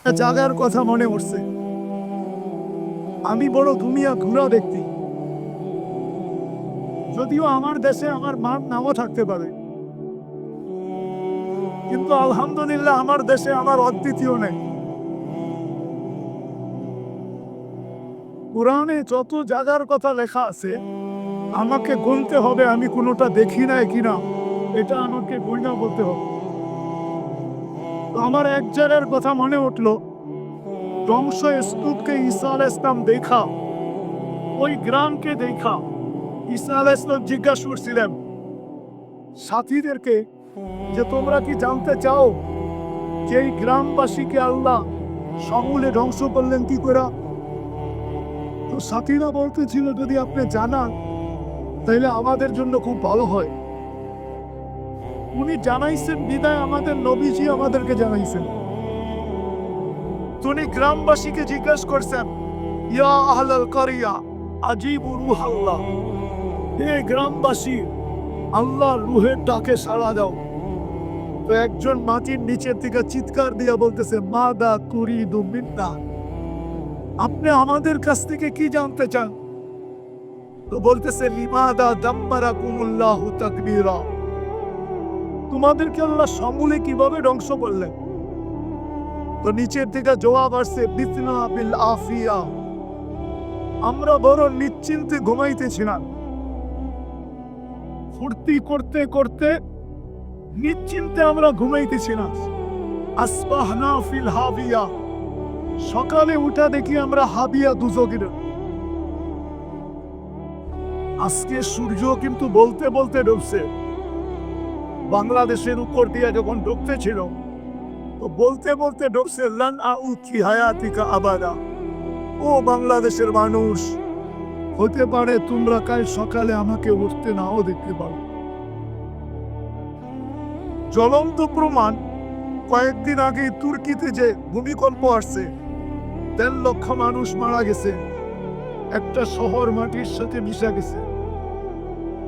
একটা জায়গার কথা মনে পড়ছে। আমি বড় দুনিয়া ঘুরা ব্যক্তি, যদিও আমার দেশে আমার মান নাও থাকতে পারে, কিন্তু আলহামদুলিল্লাহ আমার দেশে আমার অদ্বিতীয় নেই। কোরআনে যত জায়গার কথা লেখা আছে আমাকে গুনতে হবে আমি কোনোটা দেখি নাই কিনা, এটা আমাকে গইনা বলতে হবে। তো আমার এক জায়গার কথা মনে উঠলো, ধ্বংস স্তূপকে ঈসা আলাইহিস সালাম দেখা, ওই গ্রামকে দেখা ঈসা আলাইহিস সালাম জিজ্ঞাসা করছিলেন সাথীদেরকে যে তোমরা কি জানতে চাও যে এই গ্রামবাসীকে আল্লাহ সমূলে ধ্বংস করলেন কি করে? তো সাথীরা বলতেছিল যদি আপনি জানান তাহলে আমাদের জন্য খুব ভালো হয়। উনি জানাইছেন বিদায় আমাদের নবীজি আমাদেরকে জানাইছেন। উনি গ্রামবাসীকে জিজ্ঞাসা করছেন, ইয়া আহলাল কারিয়া আজিবু রূহাল্লাহ, হে গ্রামবাসী আল্লাহর রূহের ডাকে সাড়া দাও। তো একজন মাটির নিচের থেকে চিৎকার দিয়া বলতেছে, মাদা তুরিদু মিন্না, আপনি আমাদের কাছ থেকে কি জানতে চান? তো বলতেছে, লিমাদা দাম্মারাকুমুল্লাহু তাকবীরা, তোমাদেরকে আল্লাহ সমূলে কিভাবে ধ্বংস করলেন? তো নিচের থেকে জবাব আসছে, বিতনা বিল আফিয়া, আমরা বড় নিশ্চিন্তে ঘুমাইতেছিলাম, ফুর্তি করতে করতে নিশ্চিন্তে আমরা ঘুমাইতেছিলাম। আসবাহনা ফিল হাবিয়া, সকালে উঠা দেখি আমরা হাবিয়া দুজকের। আজকে সূর্য কিন্তু বলতে বলতে ডুবছে। বাংলাদেশের উপর দিয়ে যখন ঢুকতেছিল তো বলতে বলতে ডুবছে, লান আউকি হায়াতিকা আবাদা, ও বাংলাদেশের মানুষ, হতে পারে তোমরা কাল সকালে আমাকে উঠতে নাও দেখতে পারো। জ্বলন্ত প্রমাণ, কয়েকদিন আগে তুর্কিতে যে ভূমিকম্প আসছে, 3 লক্ষ মানুষ মারা গেছে, একটা শহর মাটির সাথে মিশে গেছে।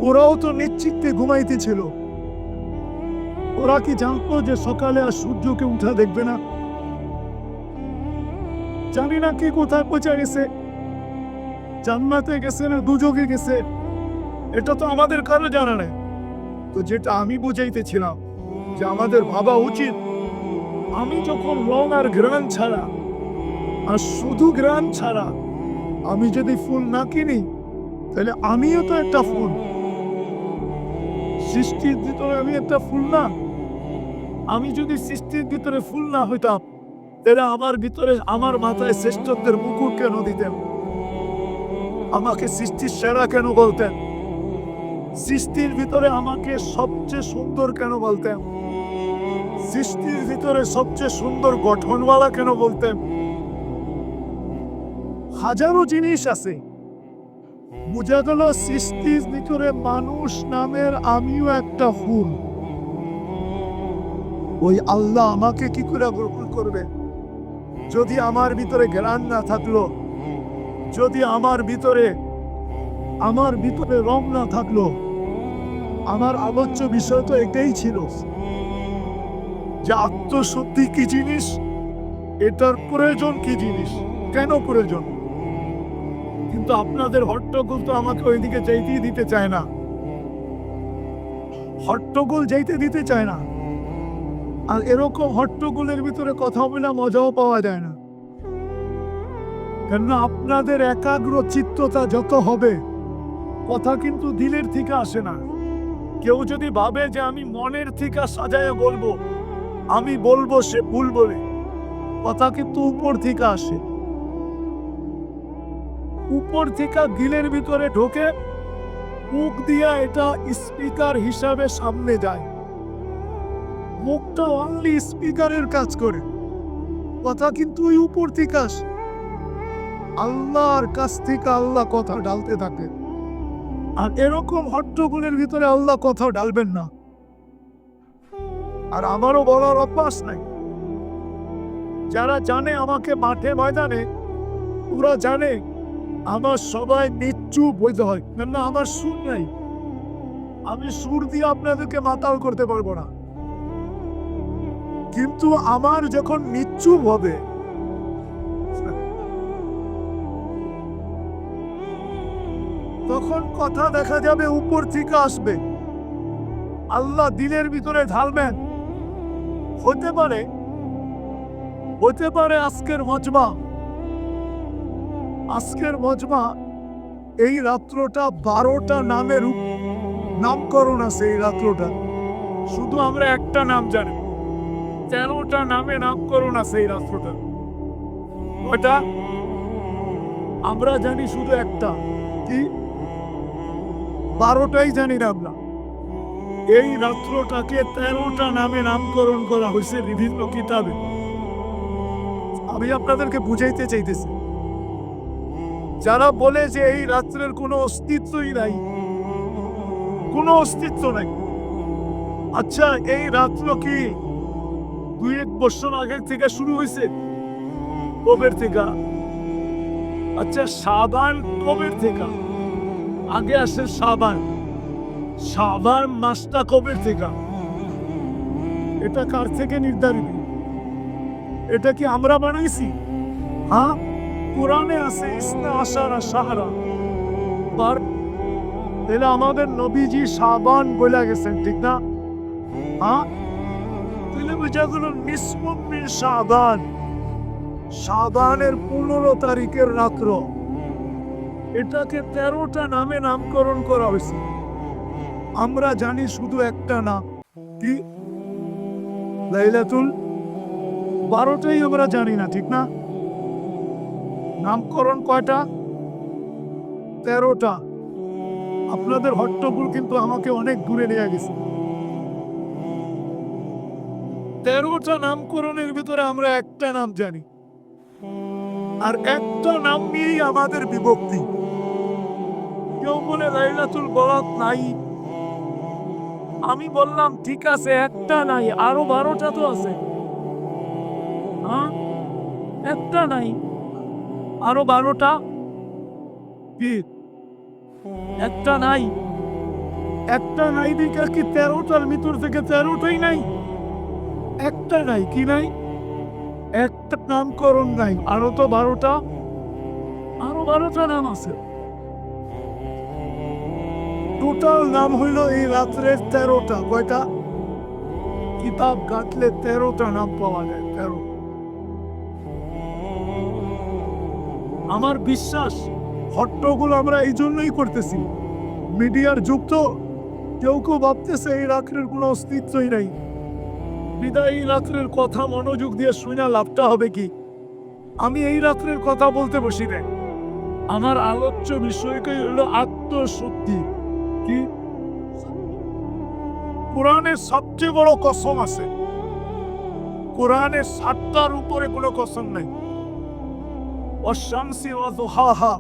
ওরাও তো নিশ্চিন্তে ঘুমাইতেছিল। ওরা কি জানতো যে সকালে আর সূর্যকে উঠা দেখবে না? জানি না কে কোথায় পৌঁছে গেছে, জান্নাতে গেছে না দুজকে গেছে, এটা তো আমাদের কারো জানা নেই। তো যেটা আমি বুঝাইতেছিলাম যে আমাদের ভাবা উচিত, আমি যখন রং আর ঘ্রাণ ছাড়া, আর শুধু ঘ্রাণ ছাড়া আমি যদি ফুল না কিনি, তাহলে আমিও তো একটা ফুল। সৃষ্টির ভিতরে আমি একটা ফুল না? আমি যদি সৃষ্টির ভিতরে ফুল না হইতাম, তাহলে আমার ভিতরে আমার মাথায় শ্রেষ্ঠত্বের মুকুট কেন দিতেন? আমাকে সৃষ্টির সেরা কেন বলতেন? সৃষ্টির ভিতরে আমাকে সবচেয়ে সুন্দর কেন বলতেন? সৃষ্টির ভিতরে সবচেয়ে সুন্দর গঠনওয়ালা কেন বলতেন? হাজারো জিনিস আছে। বুঝা গেল সৃষ্টির ভিতরে মানুষ নামের আমিও একটা ফুল। ওই আল্লাহ আমাকে কি করে গ্রহণ করবে যদি আমার ভিতরে জ্ঞান না থাকলো, যদি আমার ভিতরে রং না থাকলো? আমার আলোচ্য বিষয় তো এটাই ছিল যে আত্মশুদ্ধি কি জিনিস, এটার প্রয়োজন কি জিনিস, কেন প্রয়োজন। কিন্তু আপনাদের হট্টগোল তো আমাকে ওইদিকে যাইতেই দিতে চায় না। হট্টগোল যাইতে দিতে চায় না। আর এরকম হট্টগোলের ভিতরে কথা বলে মজাও পাওয়া যায় না। কেননা আপনাদের একাগ্র চিত্ততা যত হবে, কথা কিন্তু দিলের থেকে আসে না। কেউ যদি ভাবে যে আমি মনের থেকে সাজায় বলবো, আমি বলবো সে ভুল বলে, কথা কিন্তু উপর থেকে আসে। উপর থেকে দিলের ভিতরে ঢোকে, মুখ দিয়া এটা স্পিকার হিসাবে সামনে যায়। মুখটা অনলি স্পিকারের কাজ করে, কথা কিন্তু ওই উপর থেকে আসে। আল্লাহর কাছ থেকে আল্লাহ কথা ডালতে থাকে। আর এরকম হট্টগোলের ভিতরে আল্লাহ কথা ডালবেন না। আর আমারও বলার অভ্যাস নাই। যারা জানে আমাকে মাঠে ময়দানে, ওরা জানে আমার সবাই নিশ্চুপ হইতে হয়, কেননা আমার সুর নাই। আমি সুর দিয়ে আপনাদেরকে মাতাল করতে পারবো না। কিন্তু আমার যখন নিশ্চুপ হবে, তখন কথা দেখা যাবে উপর থেকে আসবে, আল্লাহ দিলের ভিতরে ঢালবেন। হতে পারে আজকের মজমা এই রাত্রটা 12টা নামের নামকরণ আছে। এই রাত্রটা শুধু আমরা একটা নাম জানি, 13টা নামে নামকরণ আছে এই রাত্রটা। ওটা আমরা জানি শুধু একটা, কি 12টাই জানি না আমরা। এই রাত্রটাকে 13টা নামে নামকরণ করা হয়েছে বিভিন্ন কিতাবে। আমি আপনাদেরকে বুঝাইতে চাইতেছি, যারা বলে যে এই রাত্রের কোনো অস্তিত্বই নাই, কোনো অস্তিত্ব নাই। আচ্ছা, এই রাত্র কি 2-1 বছর আগের থেকে শুরু হয়েছে? কবের থেকে? আচ্ছা, শাবান কবের থেকে? আগে আসে শাবান মাসটা কবের থেকে? এটা কার থেকে নির্ধারিত? এটা কি আমরা বানাইছি? হ্যাঁ, কোরআনে আছে ইসনা আশারা শাহরা। তাহলে আমাদের নবীজি শাবান বলে গেছেন, ঠিক না? হ্যাঁ, তাহলে বোঝা গেল নিসফুম মিন শাবান, শাবানের 15 তারিখের রাত্র। এটাকে 13টা নামে নামকরণ করা হয়েছে। আমরা জানি শুধু একটা নাম, কি লাইলাতুল। 12টাই আমরা জানি না, ঠিক না? নামকরণ কয়টা? 13টা। আপনাদের হট্টগোল কিন্তু আমাকে অনেক দূরে নিয়ে গেছে। 13টা নামকরণের ভিতরে আমরা একটা নাম জানি, আর একটা নাম নিয়েই আমাদের বিভক্তি। কেউ বলে লাইলাতুল বরাত নাই, আমি বললাম ঠিক আছে, একটা নাই, আরো 12টা তো আছে। হ্যাঁ, একটা নাই, আরো 12টা। কি একটা নাই? একটা নাই দিকে কি 13টার ভিতর থেকে 13টাই নাই? একটা নাই, কি নাই? একটা নামকরণ নাই, আরো তো 12টা, আরো 12টা নাম আছে। টোটাল নাম হইল এই রাত্রের 13টা। কয়টা? কিতাব ঘাটলে 13টা নাম পাওয়া যায়। 13। আমার বিশ্বাস হট্টগোল আমরা এই জন্যই করতেছি, মিডিয়ার যুগ তো। কেউ কেউ ভাবতেছে এই রাত্রের কোনো অস্তিত্বই নাই, বিদায় এই রাত্রের কথা মনোযোগ দিয়ে শুনে লাভটা হবে কি? আমি এই রাত্রের কথা বলতে বসি না, আমার আলোচ্য বিষয়টাই হলো আত্মশুদ্ধি। কি? কোরআনের সবচেয়ে বড় কসম আছে, কোরআনের 7টার উপরে কোনো কসম নাই। والشمس وضحاها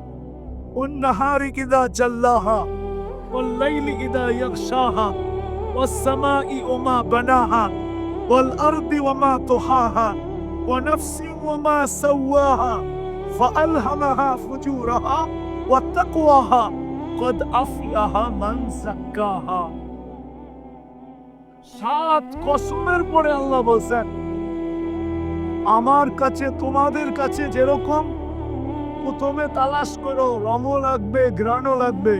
والنهار إذا جلاها والليل إذا يغشاها والسماء وما بناها والأرض وما طحاها ونفس وما سواها فألهمها فجورها وتقواها قد أفلح من زكاها। 7 কসমের পরে আল্লাহ বলছেন, আমার কাছে তোমাদের কাছে যেরকম প্রথমে তালাশ করো, রমও লাগবে, ঘ্রাণও লাগবে,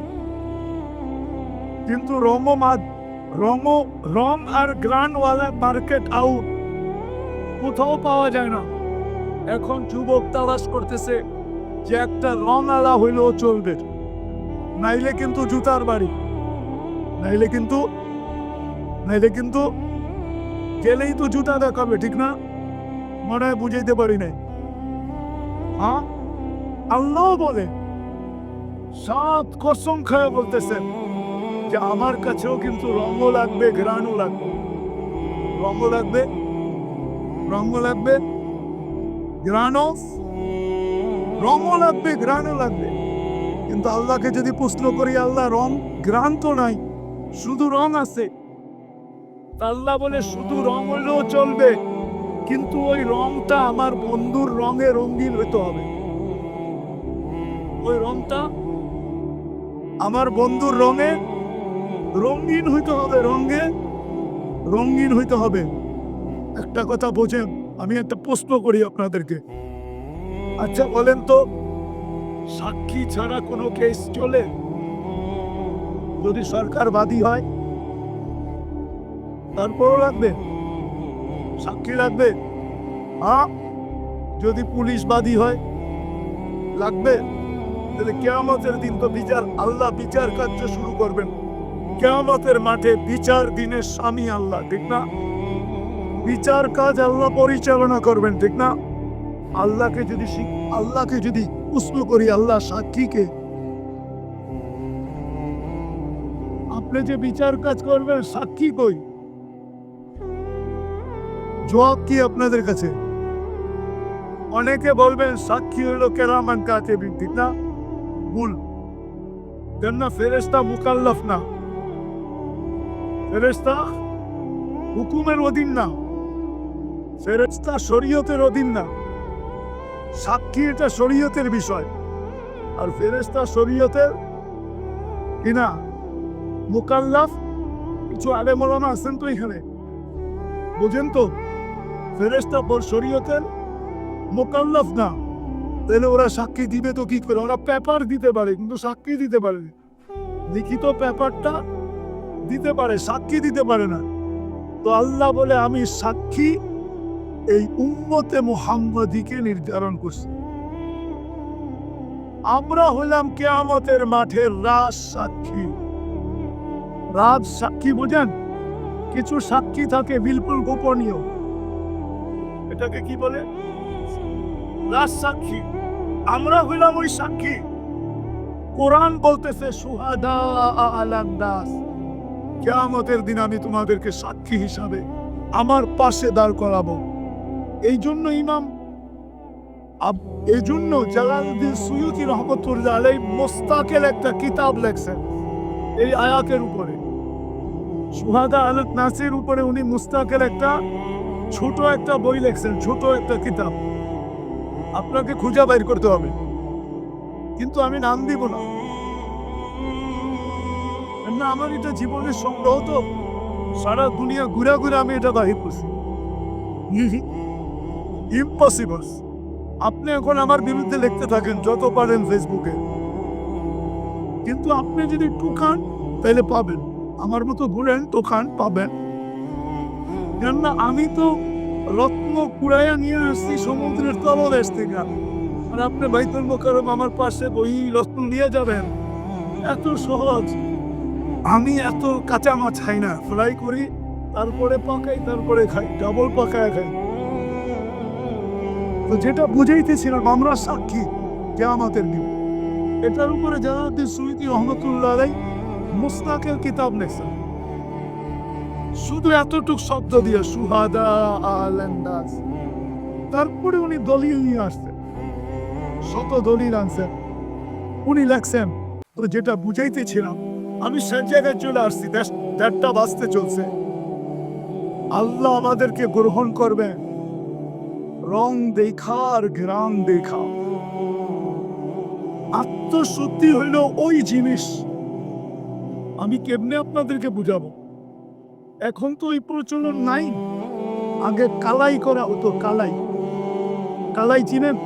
কিন্তু রম আর ঘ্রাণওয়ালা মার্কেট আউট, কোথাও পাওয়া যায় না। এখন যুবক তালাশ করতেছে যে একটা রং আলা হইলেও চলবে, নাইলে কিন্তু জুতার বাড়ি, নাইলে কিন্তু গেলেই তো জুতা দেখাবে, ঠিক না? মনে হয় বুঝাইতে পারি নাই। হ্যাঁ, আল্লাহ বলে 7 কসম খায় বলতেছেন যে আমার কাছেও কিন্তু রঙও লাগবে, ঘ্রাণও লাগবে। রঙও লাগবে, রঙও লাগবে, ঘ্রাণও লাগবে। কিন্তু আল্লাহকে যদি প্রশ্ন করি, আল্লাহ রং ঘ্রাণ তো নাই, শুধু রং আছে। আল্লাহ বলে শুধু রং হলেও চলবে, কিন্তু ওই রংটা আমার বন্ধুর রঙে রঙিন হইতে হবে। ওই রংটা আমার বন্ধুর রঙে রঙিন হইতে হবে, রঙিন হইতে হবে। একটা কথা বোঝেন, আমি একটা প্রশ্ন করি আপনাদেরকে। আচ্ছা বলেন তো, সাক্ষী ছাড়া কোনো কেস চলে? যদি সরকার বাদী হয় তারপরও লাগবে, সাক্ষী লাগবে। হ্যাঁ, যদি পুলিশ বাদী হয় লাগবে। তাহলে কিয়ামতের দিন তো বিচার, আল্লাহ বিচার কার্য শুরু করবেন। কিয়ামতের মাঠে বিচার দিনের স্বামী আল্লাহ, ঠিক না? বিচার কাজ আল্লাহ পরিচালনা করবেন, ঠিক না? আল্লাহকে যদি প্রশ্ন করি, আল্লাহ সাক্ষীকে, আপনি যে বিচার কাজ করবেন সাক্ষী কই? জবাব কি আপনাদের কাছে? অনেকে বলবেন সাক্ষী হলো কেরামান কাতিবিন, ঠিক না? ভুল। কেননা ফেরেশতা মুকাল্লাফ না, ফেরেশতা হুকুমের অধীন না, ফেরেশতা শরীয়তের অধীন না। সাক্ষী এটা শরীয়তের বিষয়, আর ফেরেশতা শরীয়তের কিনা মুকাল্লাফ। কিছু আলেম ওলামা আছেন তো এখানে, বুঝেন তো? ফেরেশতা শরীয়তের মুকাল্লাফ না, তাহলে ওরা সাক্ষী দিবে তো কি করে? ওরা পেপার দিতে পারে কিন্তু সাক্ষী দিতে পারে না। লিখিত পেপারটা দিতে পারে, সাক্ষী দিতে পারে না। তো আল্লাহ বলে আমি সাক্ষী এই উম্মতে মুহাম্মাদীকে নির্ধারণ করছি। আমরা হলাম কিয়ামতের মাঠের রাজ সাক্ষী। রাজ সাক্ষী বুঝেন? কিছু সাক্ষী থাকে বিলকুল গোপনীয়, এটাকে কি বলে? রাজ সাক্ষী। আমরা হইলাম ওই সাক্ষী। কোরআন বলতেছে শুহাদা আলান নাস, কিয়ামতের দিন আমি তোমাদেরকে সাক্ষী হিসাবে আমার পাশে দাঁড় করাবো। এই জন্য জালালউদ্দিন সুয়ুতী রহমতুল্লাহ আলাইহি মুস্তাকিল একটা কিতাব লেখছেন এই আয়াতের উপরে। শুহাদা আলান নাসের উপরে উনি মুস্তাকিল একটা ছোট একটা বই লেখছেন, ছোট একটা কিতাব। আপনাকে খুঁজে বাইর করতে হবে, কিন্তু আমি নাম দিব না। আমার এটা জীবনের সংগ্রহ, তো সারা দুনিয়া ঘুরে ঘুরে আমি এটা বাহির করছি। ইম্পসিবল। আপনি এখন আমার বিরুদ্ধে লিখতে থাকেন যত পারেন ফেসবুকে, কিন্তু আপনি যদি টুকান তাহলে পাবেন। আমার মতো ঘুরেন টুকান পাবেন। কেননা আমি তো রত্ন কুড়াইয়া নিয়ে আসছি সমুদ্রের তলদেশ থেকে, আর আপনি বাইতুল মোকাররম আমার পাশে বই রত্ন নিয়ে যাবেন? এত সহজ। আমি এত কাঁচা মাছ খাই না, ফ্রাই করি, তারপরে পাকাই, তারপরে খাই, ডাবল পাকায় খাই। তো যেটা বুঝাইতেছিলাম, আমরা সাক্ষী কিয়ামতের দিন। এটার উপরে জালালউদ্দিন সুয়ুতী রহমতুল্লাহ আলাইহি মুস্তাকিল কিতাব লেখছেন, শুধু এতটুক শব্দ দিয়ে শুহাদা আলান নাস। তারপরে উনি দলিল নিয়ে আসছেন, শত দলিল আনছেন, উনি লেখছেন। তো যেটা বুঝাইতেছিলাম, আমি সে জায়গায় চলে আসছি, 1:30 বাজতে চলছে। আল্লাহ আমাদেরকে গ্রহণ করবে রং দেখা আর গ্রাম দেখা। আত্মশুদ্ধি হইল ওই জিনিস, আমি কেমনে আপনাদেরকে বুঝাবো? এখন তো এই প্রচলন নাই। আগে কালাই করা হতো, কালাই। কালাই চিনেন?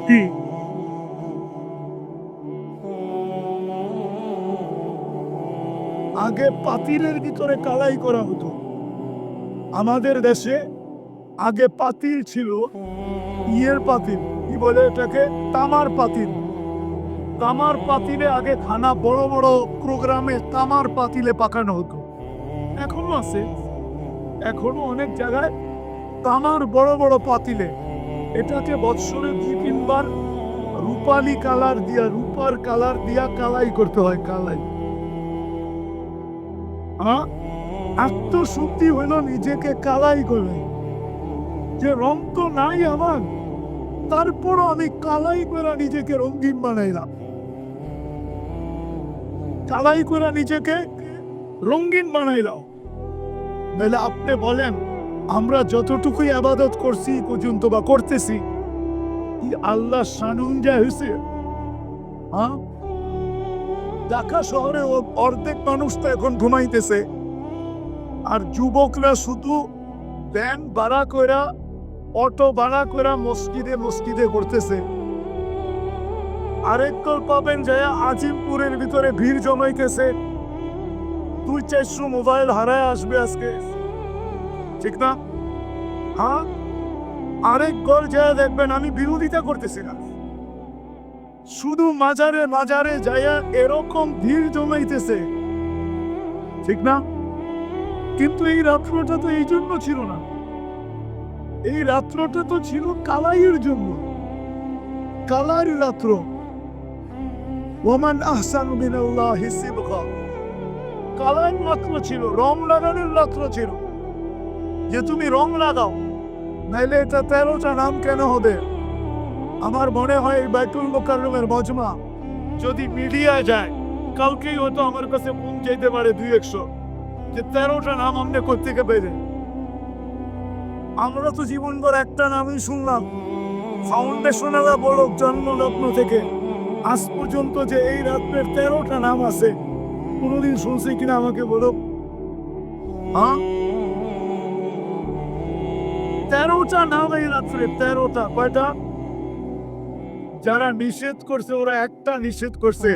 কি আগে পাতিলের ভিতরে কালাই করা হতো। আমাদের দেশে আগে পাতিল ছিল, ইয়ের পাতিল, কি বলে এটাকে, তামার পাতিল। তামার পাতিলে আগে খানা, বড় বড় প্রোগ্রামে তামার পাতিলে পাকানো হতো। এখনো আছে, এখনো অনেক জায়গায় তামার বড় বড় পাতিলে। এটাকে বৎসরে 2-3 বার রূপালি কালার দিয়া, রূপার কালার দিয়া কালাই করতে হয়, কালাই। আত্মশুদ্ধি হইল নিজেকে কালাই করে, যে রং তো নাই আমার, তারপরও আমি কালাই করে নিজেকে রঙিন বানাইলাম। কালাই করে নিজেকে রঙিন বানাইলাম। তাহলে আপনি বলেন, আমরা যতটুকুই আবাদত করছি পর্যন্ত বা করতেছি, কি আল্লাহ সানুঞ্জা হয়েছে? ঢাকা শহরে অর্ধেক মানুষ তো এখন ঘুমাইতেছে, আর যুবকরা শুধু ভ্যান ভাড়া কইরা, অটো ভাড়া কইরা মসজিদে মসজিদে করতেছে। আরেক দল পাবেন যে আজিমপুরের ভিতরে ভিড় জমাইতেছে, 200-400 মোবাইল হারায় আসবে আজকে, ঠিক না? হ্যাঁ, আরেক দল যায় দেখবেন, আমি বিরোধিতা করতেছি না, শুধু মাজারে মাজারে যায় এরকম ভিড় জমাইতেছে, ঠিক না? কিন্তু এই রাত্রটা তো এই জন্য ছিল না, এই রাত্রটা তো ছিল কালাইয়ের জন্য, কালার রাত্র। ওমান আহসানু মিনাল্লাহি সিবগা, কালার রাত্র ছিল, রং লাগানোর রাত্র ছিল, যে তুমি রং লাগাও, নাইলে এটা 13টা নাম কেন হবে? আমার মনে হয় এই বাইতুল মুকাররমের মজমা যদি মিডিয়া যায়, কালকেই হয়তো আমার কাছে ফোন চাইতে পারে 200 যে 13টা নাম আপনি কোত্থেকে পেলেন। আমরা তো জীবনভর একটা নামই শুনলাম, ফাউন্ডেশনালা বড় জন্মলগ্ন থেকে আজ পর্যন্ত যে এই রাত্রের 13টা নাম আছে, কোনোদিন শুনছি কিনা আমাকে বলো। হ্যাঁ, 13টা নাম এই রাত্রে, 13টা। কয়টা? যারা নিষেধ করছে ওরা একটা নিষেধ করছে,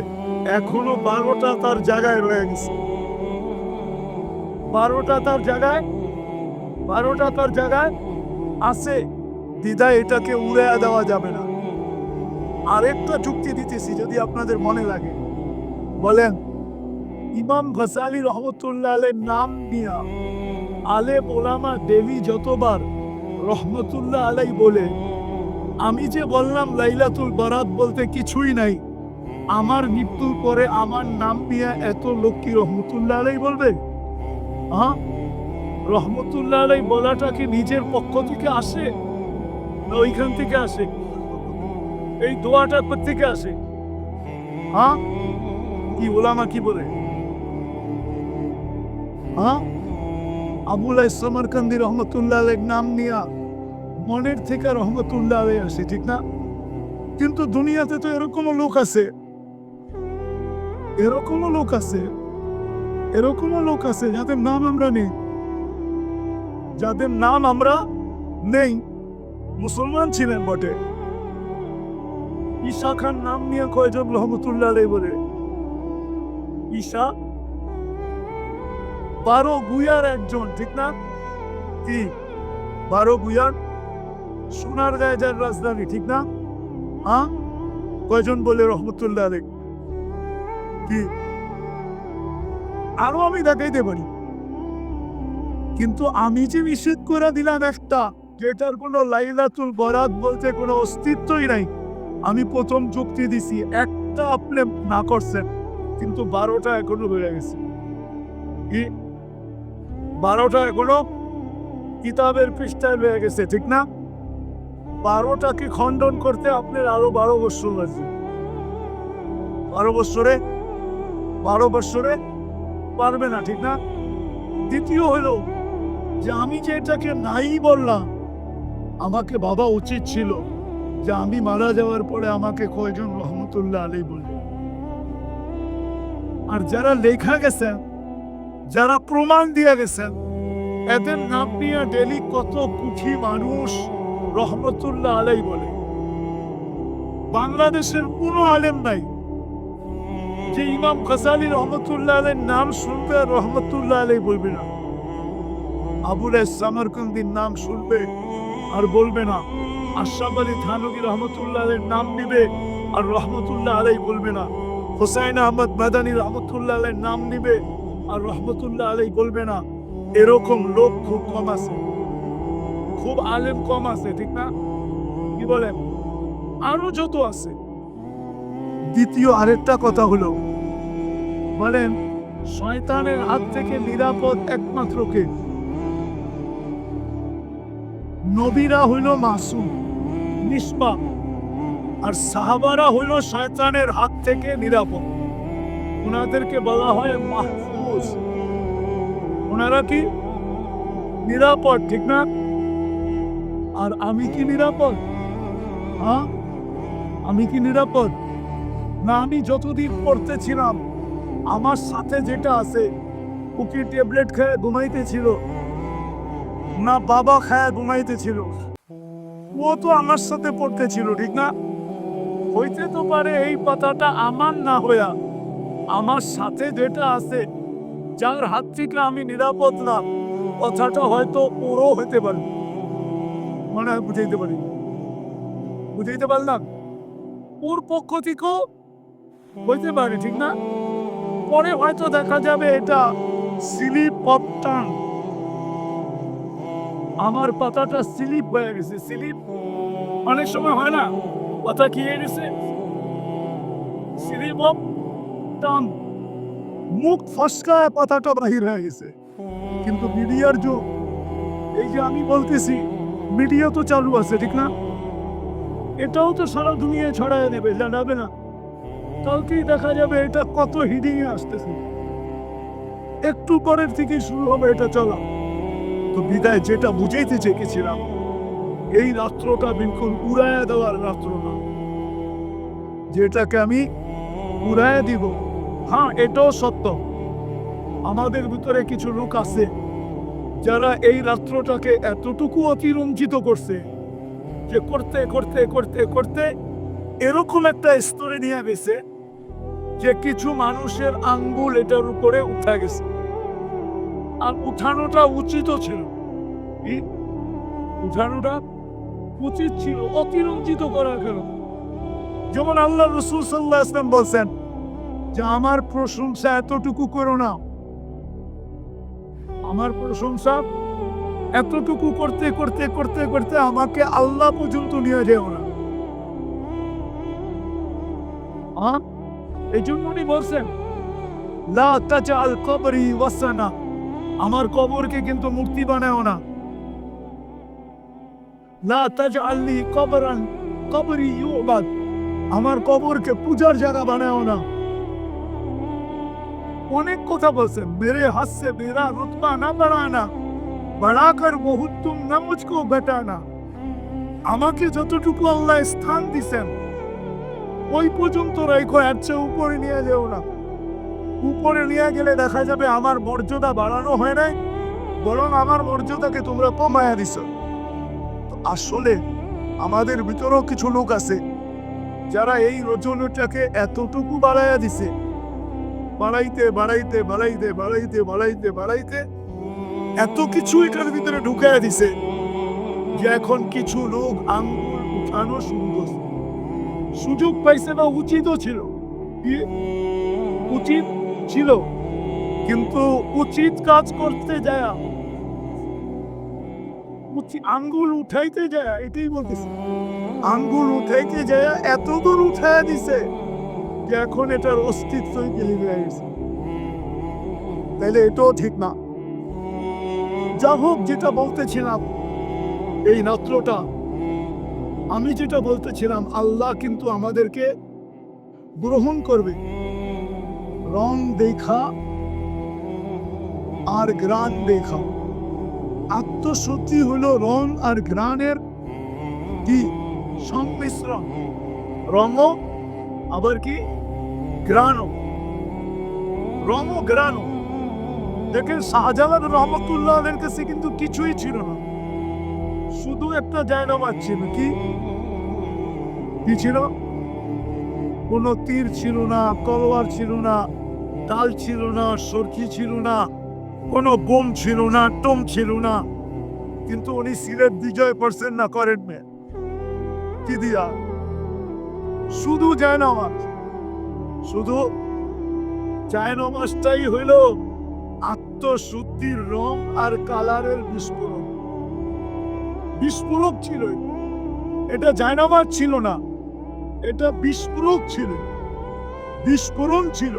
এখনো 12টা তার জায়গায় রয়ে গেছে, 12টা তার জায়গায়, 12টা তার জায়গায় আছে, দ্বিধায় এটাকে উড়ে দেওয়া যাবে না। আরেকটা যুক্তি দিতেছি যদি আপনাদের মনে লাগে, বলেন ইমাম গজালি রহমতুল্লাহ আলাইহির নাম নিয়া আলেম ওলামা ডেলি যতবার রহমতুল্লাহ আলাই বলে, আমি যে বললাম লাইলাতুল বারাত বলতে কিছুই নাই, আমার মৃত্যুর পরে আমার নাম নিয়ে এত লোক কি রহমতুল্লাহ আলাই বলবে? হ্যাঁ, রহমতুল্লাহ আলাই বলাটা কি নিজের পক্ষ থেকে আসে না ওইখান থেকে আসে? এই দোয়াটা থেকে আসে? হ্যাঁ, কি ওলামা কি বলে? হ্যাঁ, আবুল সামারকান্দি রহমতুল্লাহ আলাইহির নাম নিয়া মনের থেকে রহমতুল্লাহ আলাইহি আসে, ঠিক না? কিন্তু দুনিয়াতে তো এরকমও লোক আছে, এরকমও লোক আছে, এরকমও লোক আছে যাদের নাম আমরা নেই, যাদের নাম আমরা নেই, মুসলমান ছিলেন বটে। ঈশা খান নাম নিয়ে কয়জন রহমতুল্লাহ আলাইহি বলে? ঈশা 12 ভূঁইয়ার একজন, ঠিক না? কি 12 ভূঁইয়ার, সোনার গায়ে যার রাজধানী, ঠিক না? হ্যাঁ, কয়জন বলে রহমতুল্লাহ আলাইহি? কি আরো আমি দেখাইতে পারি, কিন্তু আমি যে নিষেধ করে দিলাম একটা, যেটার কোনো লাইলাতুল বারাত বলতে কোনো অস্তিত্বই নাই, আমি প্রথম যুক্তি দিছি, একটা আপনি না করছেন, কিন্তু 12টা এখনো রয়ে গেছে। কি 12টা এখনো কিতাবের পৃষ্ঠায় রয়ে গেছে, ঠিক না? 12টাকে খণ্ডন করতে আপনার আরো 12 বছর লাগবে, 12 বছরে পারবে না, ঠিক না? দ্বিতীয় হলো যে আমি যে এটাকে নাই বললাম, আমাকে ভাবা উচিত ছিল যে আমি মারা যাওয়ার পরে আমাকে কয়জন রহমতুল্লাহ আলাইহি বলবে। আর যারা লেখা গেছেন, যারা প্রমাণ দিয়ে গেছেন, এদের নাম নিয়ে ডেলি কত কোটি মানুষ রহমতুল্লাহ আলাইহি বলে। বাংলাদেশের কোনো আলেম নাই যে ইমাম গজালি রহমতুল্লাহ আলাইহির নাম শুনবে আর রহমতুল্লাহ আলাইহি বলবে না। আবুল সামারকান্দির নাম শুনবে আর বলবে না, আশরাফ আলী থানভী রহমতুল্লাহ আলাইহির নাম নিবে আর রহমতুল্লাহ আলাইহি বলবে না, হুসাইন আহমদ মাদানী রহমতুল্লাহ আলাইহির নাম নিবে আর রহমতুল্লাহ আলাইহি বলবে না। এরকম লোক খুব কম আছে, খুব আলেম কম আছে, ঠিক না? কি বলেন? আরো যত আছে। দ্বিতীয় আরেকটা কথা হলো, বলেন শয়তানের হাত থেকে নিরাপদ একমাত্র কে? নবীরা হইল মাসুম, নিষ্পাপ, আর সাহাবারা হইল শয়তানের হাত থেকে নিরাপদ, ওনাদেরকে বলা হয় মাহফুজ। ওনারা কি নিরাপদ, ঠিক না? আর আমি কি নিরাপদ? হ্যাঁ, আমি কি নিরাপদ না? আমি যতদিন পড়তেছিলাম, আমার সাথে যেটা আছে ও কি ট্যাবলেট খেয়ে ঘুমাইতেছিল না বাবা খায় ঘুমাইতেছিল? ও তো আমার সাথে পড়তেছিল, ঠিক না? হইতে তো পারে এই পাতাটা আমার না হইয়া আমার সাথে যেটা আছে, যার হাত থেকে আমি নিরাপদ না, কথাটা হয়তো ওরও হইতে পারে। মনে হয় বুঝাইতে পারি, বুঝাইতে পারলাম? ওর পক্ষ থেকেও হইতে পারে, ঠিক না? পরে হয়তো দেখা যাবে এটা স্লিপ অফ টাং, আমার পাতাটা স্লিপ হয়ে গেছে। স্লিপ অনেক সময় হয় না, পাতা কি হয়ে গেছে, স্লিপ অফ টাং, মুখ ফসকায় পাতাটা বাহির হয়ে গেছে। কিন্তু মিডিয়ার যুগ, এই যে আমি বলতেছি মিডিয়া তো চালু আছে, ঠিক না? এটাও তো সারা দুনিয়ায় ছড়ায় দেবে, জানাবে না? কালকেই দেখা যাবে এটা কত হিডিং এ আসতেছে, একটু পরের থেকে শুরু হবে এটা চলা। তো বিদায় যেটা বুঝাইতে চেয়েছিলাম, এই রাত্রটা বিলকুল উড়াইয়া দেওয়ার রাত্র না, যেটাকে আমি উড়াইয়া দিব। হ্যাঁ, এটাও সত্য, আমাদের ভিতরে কিছু লোক আছে যারা এই রাত্রটাকে এতটুকু অতিরঞ্জিত করছে যে করতে করতে করতে করতে এরকম একটা স্তরে নিয়ে গেছে যে কিছু মানুষের আঙ্গুল এটার উপরে উঠা গেছে। আর উঠানোটা উচিত ছিল, উঠানোটা উচিত ছিল, অতিরঞ্জিত করা কেন? যেমন আল্লাহ রাসূল সাল্লাল্লাহু আলাইহি ওয়াসাল্লাম বলছেন যে আমার প্রশংসা এতটুকু করো না, আমার প্রশংসা এতটুকু করতে করতে করতে করতে আমাকে আল্লাহ পর্যন্ত নিয়ে যেও না। এই জন্য উনি বলছেন লা তাজআল কবরি ওয়াসানা, আমার কবরকে কিন্তু মূর্তি বানাও না। লা তাজআলনি কবরান কবরি ইউবাদ, আমার কবরকে পূজার জায়গা বানাও না। অনেক কথা বলছেন, মেরে হাত সে মেরা রুতবা না বাড়ানা, বাড়াকর বহুত তুম না মুঝকো ঘটানা। আমাকে যতটুকু আল্লাহ স্থান দিছেন ওই পর্যন্ত রাখো, এর চেয়ে উপরে নিয়ে যেও না। উপরে নিয়ে গেলে দেখা যাবে আমার মর্যাদা বাড়ানো হয় নাই, বরং আমার মর্যাদাকে তোমরা কমায়া দিছ। আসলে আমাদের ভিতরেও কিছু লোক আছে যারা এই রজনীটাকে এতটুকু বাড়াইয়া দিছে, বাড়াইতে বাড়াইতে বাড়াইতে বাড়াইতে বাড়াইতে বাড়াইতে এত কিছু এটার ভিতরে ঢুকাইয়া দিছে যে এখন কিছু লোক আঙ্গুল উঠানো শুরু করছে। সুযোগ পাইছে না, উচিতও ছিল, উচিত ছিল, কিন্তু উচিত কাজ করতে যায় আঙ্গুল উঠাইতে যায়, এটাই বলতেছে, আঙ্গুল উঠাইতে যায় এত দূর উঠাইয়া দিছে যে এখন এটার অস্তিত্বই গেলে গেছে। তাইলে এটাও ঠিক না। যা হোক, যেটা বলতেছিলাম এই রাত্রটা, আমি যেটা বলতেছিলাম, আল্লাহ কিন্তু আমাদেরকে গ্রহণ করবে। রং দেখা আর গ্রান দেখা, আত্মশুদ্ধি হলো রং আর গ্রানের কি সংমিশ্রণ। রঙও আবার কি গ্রানও, রঙও গ্রানও। দেখেন শাহজালাল রহমতুল্লাহ আলাইহির কাছে কিন্তু কিছুই ছিল না, শুধু একটা জায়নামাজ ছিল। কি ছিল? কোনো তীর ছিল না, তলোয়ার ছিল না, ডাল ছিল না, সরকি ছিল না, কোনো বোম ছিল না, টোম ছিল না। কিন্তু উনি সিলেট বিজয় করছেন না, করেন না, কি দিয়া? শুধু জায়নামাজ, শুধু জায়নামাজটাই হইল আত্মশুদ্ধির রং আর কালারের বিস্ফোরণ। বিস্ফোরক ছিল এটা, জায়নামাজ ছিল না, এটা বিস্ফোরক ছিল, বিস্ফোরণ ছিল।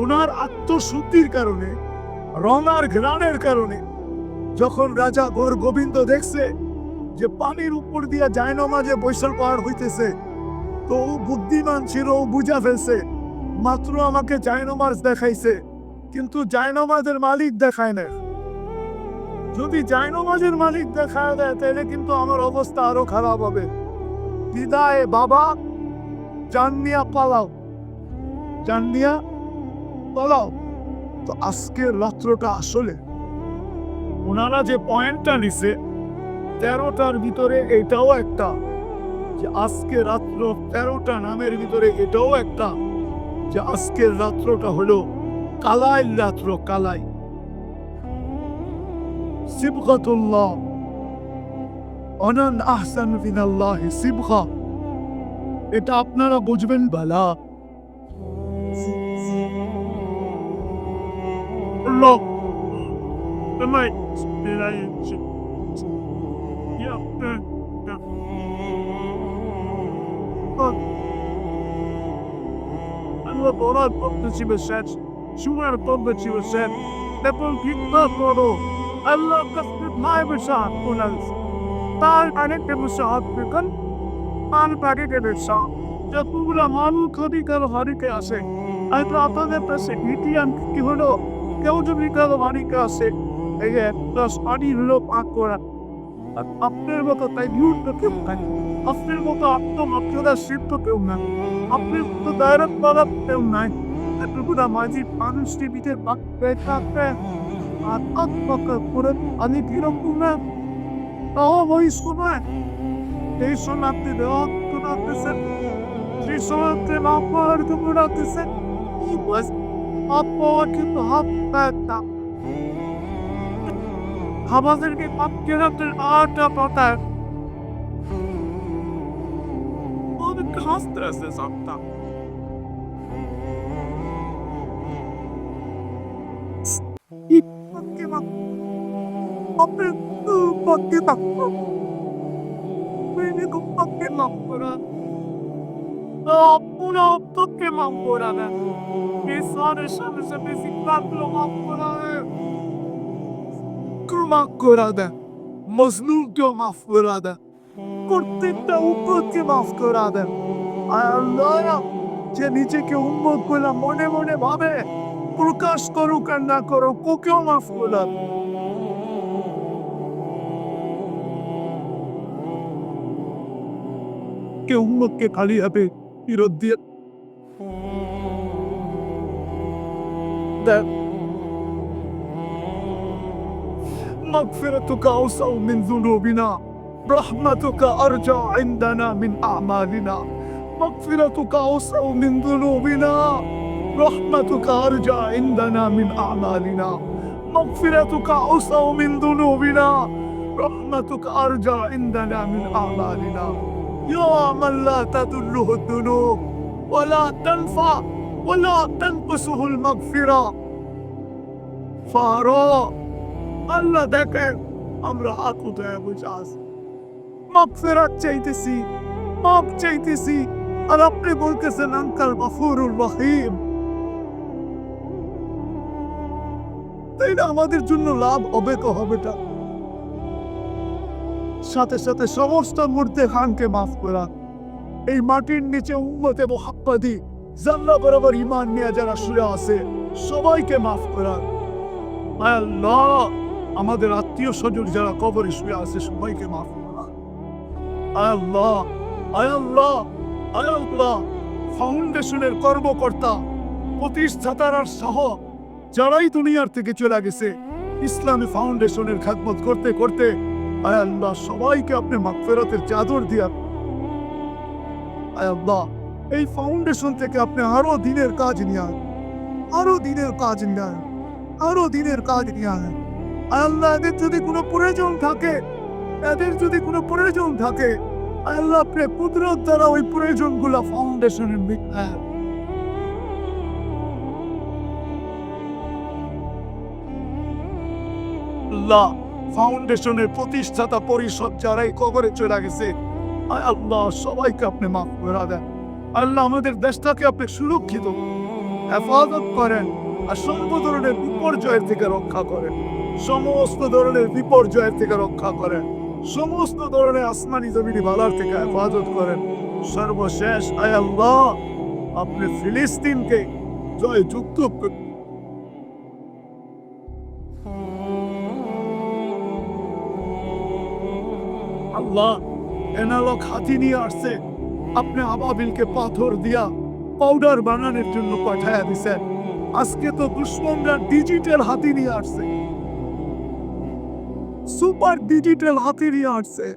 ওনার আত্মশুদ্ধির কারণে, রং আর ঘ্রাণের কারণে যখন রাজা গোর গোবিন্দ দেখছে যে পানির উপর দিয়া জায়নামাজে বৈশাল পার হইতেছে, তো ও বুদ্ধিমান ছিল, ও বুঝা ফেলছে মাত্র আমাকে জায়নামাজ দেখাইছে, কিন্তু জায়নামাজের মালিক দেখায় না। যদি জায়নামাজের মালিক দেখায় দেয় তাহলে কিন্তু আমার অবস্থা আরো খারাপ হবে। বিদায় বাবা, জানিয়া পালাও, জানিয়া পালাও। তো আজকের রাত্রটা আসলে ওনারা যে পয়েন্টটা নিছে 13টার ভিতরে এটাও একটা, যে আজকে রাত্র 13টা নামের ভিতরে এটাও একটা, যে আজকের রাত্রটা হলো কালাই রাত্র, কালাই সিবগাতুল্লাহ, অনান আহসান মিনাল্লাহ সিবগা। এটা আপনারা বুঝবেন বালা। আল্লাহ তোমায় বিরাইছে ইয়া Allah borat popteci beset, şuvar popteci beset, nepal gitma kono, Allah kasbet mai beset kunals, tal anek ke beset bekan, an pagi ke beset, jatuhla manu khodi kar hari ke ase, ay to apane pase hitian ki holo, keu jodi kar hari ke ase, ege plus ani holo pakora, আপনার মতো তাই Newt তো কেউ নাই, আপনার মতো আত্মমর্যাদা শিল্প কেউ নাই, আপনার মতো দায়রত বাদা কেউ নাই। এতগুলা মাঝি মানুষ টিভিতে বাঁকতে থাকতে আর আত্মকা করে আমি কিরকম না তাও ওই সময় এই সময় আপনি দেওয়া রাখতেছেন, সেই সময় আপনি আপনার জন্য রাখতেছেন, আপনার কিন্তু হাত পায়টা আমাদেরকে পাপকে রাখতে আটটা পাতায় অনেক হাসতে আসে সবটা পাপকে মাপ আপনি পাপকে থাকতো পাপকে মাপ করা পুরো পাপকে মাপ করা না এই সারে সামনে সে বেশি পাপগুলো মাপ করা মাফ করা দেয়, মজলুমকেও মাফ করা দেয়, প্রত্যেকটা উম্মতকে মাফ করা দেয়। আর আল্লাহ যে নিজেকে উম্মত বলে মনে মনে ভাবে, প্রকাশ করুক আর না করুক, ওকেও মাফ করা দেয়। কে উম্মতকে খালি হবে ফিরত দিয়ে দেয়। مغفرتك أوسع من ذنوبنا، رحمتك أرجى عندنا من أعمالنا، مغفرتك أوسع من ذنوبنا، رحمتك أرجى عندنا من أعمالنا، مغفرتك أوسع من ذنوبنا، رحمتك أرجى عندنا من أعمالنا، يا من لا تدله الذنوب ولا تنفع ولا تنقصه المغفرة فارا আল্লাহ দেখেন আমরা হাত উঠে বসে আছি, মাগফিরাত চাইতেছি, মাপ চাইতেছি, আর আপনি বলতেছেন আনকাল গফুরুর রহিম। তাই না আমাদের জন্য লাভ হবে তো হবেটা, সাথে সাথে সমস্ত মুর্দে খানকে মাফ করা, এই মাটির নিচে উম্মতে মুহাম্মাদি জান্নাত বরাবর ঈমান নিয়ে যারা শুয়ে আছে সবাইকে মাফ করা। আল্লাহ আমাদের আত্মীয় স্বজন যারা কবরে শুয়ে আছে সবাইকে মাফ করা। আল্লাহ আল্লাহ আল্লাহ ফাউন্ডেশনের কর্মকর্তা প্রতিষ্ঠাতার সহ যারাই দুনিয়ার থেকে চলে গেছে ইসলামী ফাউন্ডেশনের খেদমত করতে করতে, আল্লাহ সবাইকে আপনি মাগফিরাতের চাদর দিয়া, আল্লাহ এই ফাউন্ডেশন থেকে আপনি আরো দিনের কাজ নিয়ে আন, আরো দিনের কাজ নিয়ে আন, আরো দিনের কাজ নিয়ে আন। আল্লাহ এদের যদি কোনো প্রয়োজন থাকে, এদের যদি কোনো প্রয়োজন থাকে, আল্লাহ আপনি কুদরত দ্বারা ওই প্রয়োজনগুলো ফাউন্ডেশনের মিটান। আল্লাহ ফাউন্ডেশনের প্রতিষ্ঠাতা পরিষদ যারাই কবরে চলে গেছে, আল্লাহ সবাইকে আপনি মাফ করে দেন। আল্লাহ আমাদের দেশটাকে আপনি সুরক্ষিত হেফাজত করেন, আর সর্ব ধরনের বিপর্যয়ের থেকে রক্ষা করেন, সমস্ত ধরনের বিপর্যয়ের থেকে রক্ষা করেন, সমস্ত ধরনের আসমানি জমিনি বালার থেকে হেফাজত করেন। সর্বশেষ আয় আল্লাহ আপনি ফিলিস্তিনকে জয় যুক্ত করেন। আল্লাহ এনালক হাতি নিয়ে আসছে, আপনি আবাবিলকে পাথর দিয়া পাউডার বানানোর জন্য পাঠায়া দিছেন। আজকে তো দুশ্মনরা ডিজিটাল হাতি নিয়ে আসছে, সুপার ডিজিটাল হাতি নিয়ে আসছে।